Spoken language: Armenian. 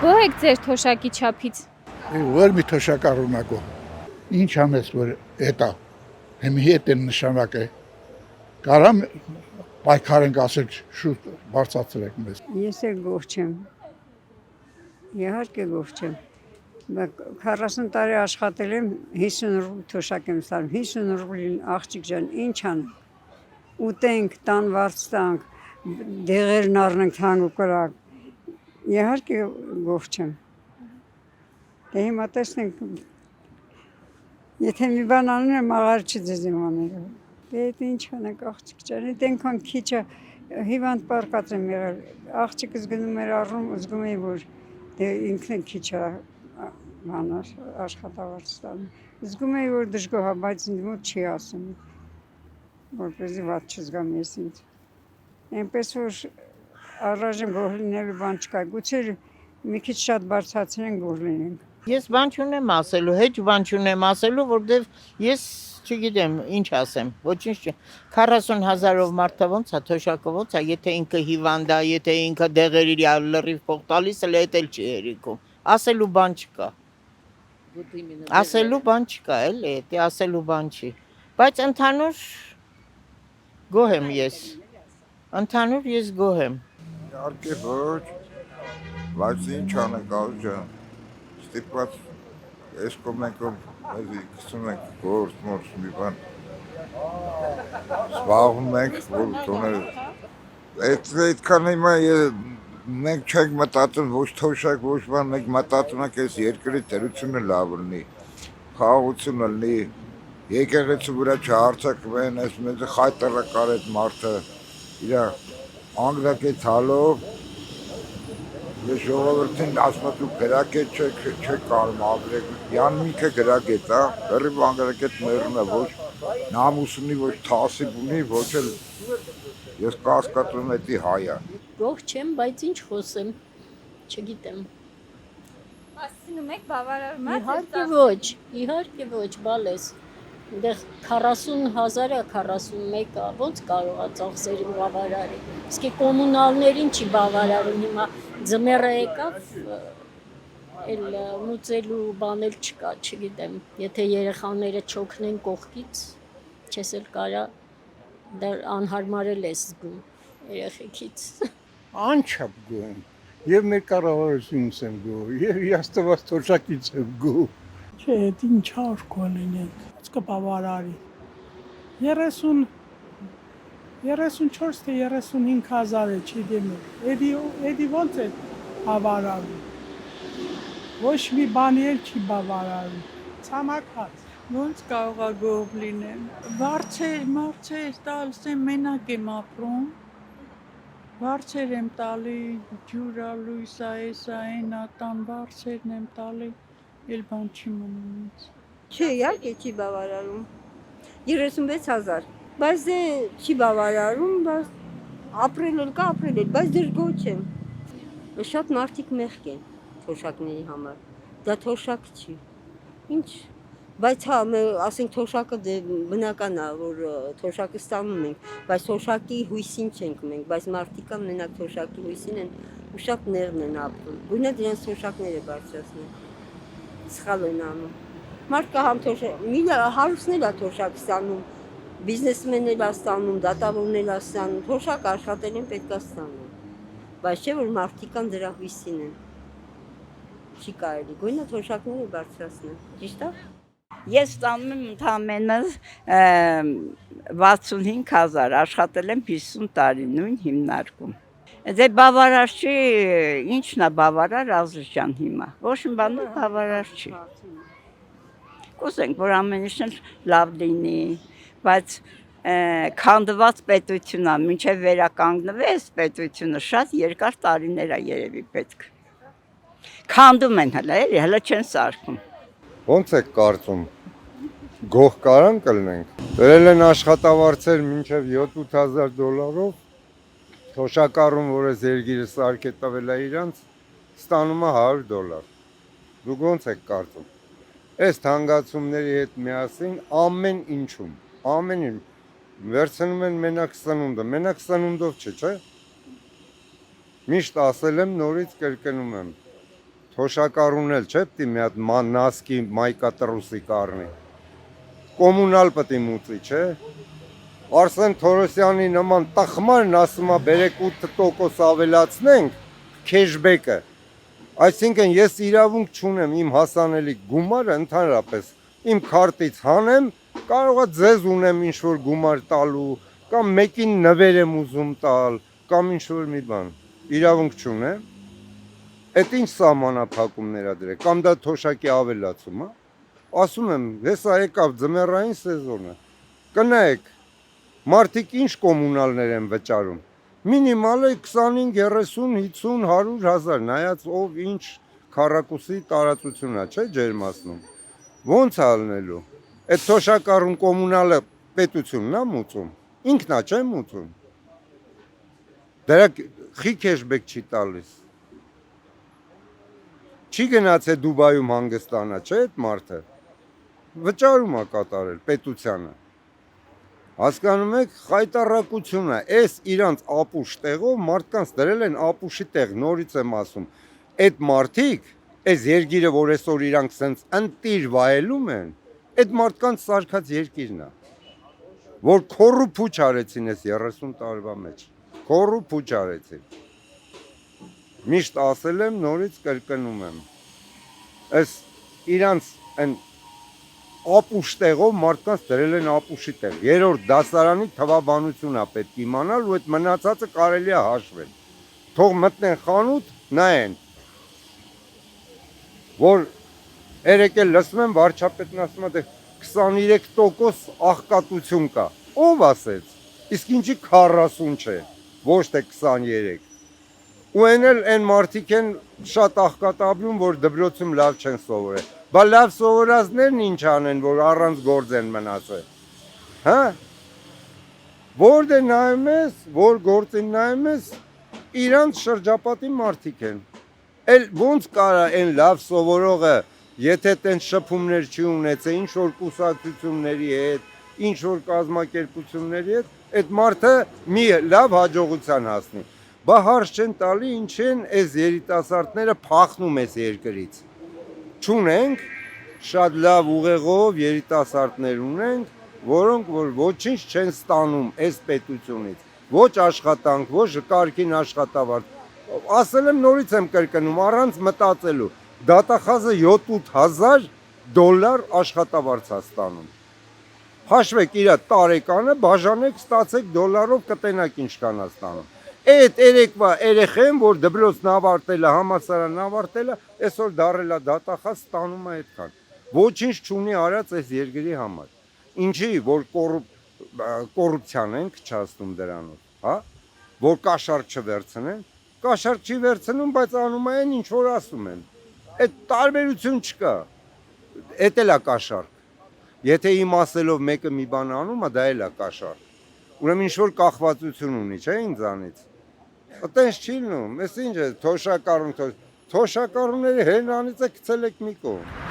Գոհ եք ձեր թոշակի չափից։ Որ մի թոշակառունակո։ Ինչ անես որ էտա։ Հիմի հետ են նշանակը։ Կարամ պայքար ենք ասել շուտ բարձրացրեք մեզ։ Ես էլ գոհ չեմ։ Իհարկե գոհ չեմ։ 40 տարի աշխատել եմ 50 ռուբլ թոշակ եմ ստանում 50 ռուբլին աղջիկ ջան ինչ անենք ուտենք տան վարձ տանք դեղերն առնենք թանկ ու կրակ իհարկե գոհ չեմ դե հիմա տեսնենք եթե մի բան անում եմ աղար չձեզ իմանալու դե ինչ անենք աղջիկ ջան այդ այնքան քիչ է հիվանդ պարկած եմ եղել աղջիկս գնում էր առնում զգում էի որ դե ինքն քիչ է մանար աշխատավարձ ստանում։ Զգում էի, որ դժգոհ է, բայց ինձ մոտ չի ասում, որպեսզի վատ չզգամ ես ինձ։ Այնպես որ առայժմ գոհ լինելու բան չկա, գուցե մի քիչ շատ բարձրացնենք գոհ լինենք։ Ես բան չունեմ ասելու, հեչ բան չունեմ ասելու, որտեվ ես չգիտեմ ինչ ասեմ, ոչինչ չէ։ 40,000-ով մարդը ոնց է, թոշակը ոնց է, եթե ինքը հիվանդ է, եթե ինքը դեղերի լրիվ փող տալիս է, դա էլ չի հերիքում։ Ասելու բան չկա։ Ասելու բան չկա, էլի, դա ասելու բան չի։ Բայց ընդհանուր գոհ եմ ես։ Ընդհանուր ես գոհ եմ։ Իհարկե ոչ, բայց ինչ անենք ազգ ջան։ Ստիպված այս կողմենքով մեզ գցում ենք գործ մի բան։ Զբաղվում ենք, որ տոներ։ Այդքան հիմա մենք չենք մտածում ոչ թոշակ, ոչ բան, մենք մտածում ենք այս երկրի տերությունը լավ լինի, խաղաղությունը լինի, եկեղեցու վրա չհարձակվեն, այս մեծ խայտերը կար այդ մարդը, իր անգրակեց հալով, ես ժողովրդին ասում եմ դու գրակետ չեք կարում ապրեք, յանմիքը գրակետ, հեռիվ անգրակետ մեռն է, ոչ նամուս ունի, ոչ թասիբ ունի, ոչ էլ ես կասկածում եմ էդի հայ է։ Գոհ չեմ, բայց ինչ խոսեմ, չգիտեմ։ Հասցնում եք բավարարում Իհարկե ոչ, բալես։ Դեղ 40,000-ը 41-ը, ոնց կարող է ծախսերին բավարարի։ Իսկ կոմունալներին չի բավարարում, հիմա ձմեռը եկավ, էլ մուծելու բան էլ չկա, չգիտեմ։ Եթե երեխաները չօգնեն կողքից, չես էլ կարա դա անհարմար էլ ես զգում երեխեքից։ Անչափ գոհ եմ։ Եվ մեր կառավարությունից եմ գոհ, եւ Աստված թոշակից եմ գոհ։ Չէ, ինչ արկո լինենք, կբավարարի։ 34 թե 35,000 է, չգիտեմ։ Էդի ոնց է բավարարում։ Ոչ մի բանի էլ չի բավարարում։ Ցամաքած։ Ոնց կարող է գոհ լինեմ։ Վարձեր տալիս եմ, մենակ եմ ապրում։ Վարձեր եմ տալի, ջուրա, լույսա, էսա, այնա, տան վարձերն եմ տալի, էլ բան չի մնում ինձ։ Չէ, իհարկե չի բավարարում։ 36,000, բայց դե չի բավարարում, բայց ապրել էլ կա, ապրել էլ, բայց դեռ գոհ չեմ։ Շատ մարդիկ մեղք են թոշակների համար։ Դա թոշակ չի։ Ինչ Բայց հա, ասենք թոշակը բնական է, որ թոշակը ստանում ենք, բայց թոշակի հույսին չենք մենք, բայց մարդիկ մենակ թոշակի հույսին են ու շատ նեղն են ապրում։ Գույնը դրանց թոշակները բարձրացնում, սխալ են անում։ Մարդկա համ հարուստն էլ է թոշակ ստանում, բիզնեսմենն էլ է ստանում, դատավորն էլ է ստանում, թոշակ աշխատել են պետք է ստանում, բայց չէ որ մարդիկ դրա հույսին են։ Չի կարելի, գույնը թոշակները բարձրացնում, ճիշտ է։ Ես ստանում եմ ընդամենը 65,000, աշխատել եմ 50 տարի նույն հիմնարկում։ Դե բավարար չի, ինչն է բավարար Ազիզ ջան հիմա, ոչ մի բան բավարար չի։ Կուզենք, որ ամեն ինչ լավ լինի, բայց քանդված պետություն է, մինչև վերականգնվի այս պետությունը շատ երկար տարիներ է երևի պետք։ Քանդում են հələ չեն սարքում։ Ոնց եք կարծում, գոհ կարան կլնենք, վերել են աշխատավարձեր մինչև $7,000, թոշակառուն, որ ես երգիրը սարք է տվել է իրանց, ստանում է $100, դուք ոնց եք կարծում, այս թանկացումների հետ միասին ամեն ինչում, վերցնում են մենակ սնունդով չէ, միշտ ասել եմ, նորից կրկնում եմ, թոշակառուն էլ չէ, պիտի մի հատ նասկի մայկա տրուսի կառնի։ Կոմունալ պիտի մուծի, չէ։ Արսեն Թորոսյանի նման տխմարն ասում է բերեք 8% ավելացնենք քեշբեքը։ Այսինքն ես իրավունք չունեմ իմ հասանելի գումարը ընդհանրապես իմ քարտից հանեմ, կարող է ձեզ ունեմ ինչ-որ գումար տալու, կամ մեկին նվեր եմ ուզում տալ, կամ ինչ-որ մի բան։ Իրավունք չունեմ։ Այդ ինչ սահմանափակումներ ա դրել, կամ դա թոշակի ավելացում է։ Ասում եմ, հեսա եկավ ձմեռային սեզոնը։ Կնայեք, մարդիկ ինչ կոմունալներ են վճարում։ Մինիմալը 25, 30, 50, 100 հազար, նայած ով ինչ քառակուսի տարածություն է, չէ՞ ջերմացնում։ Ոնց է ալնելու։ Այդ թոշակառուն կոմունալը պետությունն է մուծում, ինքն է չէ մուծում։ Դրա խի քեշբեք չի տալիս։ Չի գնաց է Դուբայում հանգստանա, չէ՞ այդ մարդը։ Վճարում է կատարել պետությանը։ Հասկանում եք, խայտառակությունը, այս իրանց ապուշ տեղով մարդկանց դրել են ապուշի տեղ, նորից եմ ասում։ Այդ մարդիկ, այս երգիրը, որ այսօր իրանք սենց ընտիր վայելում են, այդ մարդկանց սարքած երկիրն է, որ քոռու փուչ արեցին այս 30 տարվա մեջ, քոռու փուչ արեցին։ Միշտ ասել եմ, նորից կրկնում եմ, այս իրանց ապուշ տեղով մարդկանց դրել են ապուշի տեղ, երրորդ դասարանի թվաբանություն է պետք իմանալ ու այդ մնացածը կարելի է հաշվել, թող մտնեն խանութ, նայեն, որ երեկ էլ լսում եմ վարչապետն ասում է 23% աղքատություն կա, ով ասեց, իսկ ինչի 40 չէ, ոչ թե 23, ու են էլ են մարդիկ են շատ աղքատաբրում, որ դպրոցում լավ չեն սովորել, բա լավ սովորածներն ինչ անեն, որ առանց գործ են մնացել, հա, որ դե նայում ես, որ գործին նայում ես, իրանց շրջապատի մարդիկ են, էլ ոնց կարա են լավ սովորողը, եթե տենց շփումներ չի ունեցել, ինչ-որ կուսակցությունների հետ, ինչ-որ կազմակերպությունների հետ, այդ մարդը մի լավ հաջողության հասնի, բա հարց չեն տալի, ինչ են այս երիտասարդները փախնում այս երկրից, չունենք, շատ լավ ուղեղով երիտասարդներ ունենք, որոնք որ ոչինչ չեն ստանում այս պետությունից, ոչ աշխատանք, ոչ կարգին աշխատավարձ, ասել եմ նորից եմ կրկնում, առանց մտածելու, դատախազը 7-8 $1000 աշխատավարձ է ստանում, հաշվեք իրա տարեկանը, բաժանեք, ստացեք դոլարով կտենակ ինչքան է ստանում, այդ երեկվա երեխեն, որ դպրոցն ավարտել է, համալսարանն ավարտել է, այսօր դառել է դատախազ, ստանում է այդքան, ոչինչ չունի արած այս երկրի համար, ինչի, որ կոռուպցիան են քչացնում դրանով, հա, որ կաշառք չվերցնեն, կաշառք չի վերցնում, բայց անում են ինչ որ ասում են, այդ տարբերություն չկա, այդ էլ է կաշառք, եթե իմ ասելով մեկը մի բան անում է, դա էլ է կաշառք, ուրեմն ինչ որ կախվածություն ունի, չէ ինձանից, այտենց չի լինում, ես ինչ է, թոշակառուն, թոշակառունների հենանից է գցել եք մի կողմ։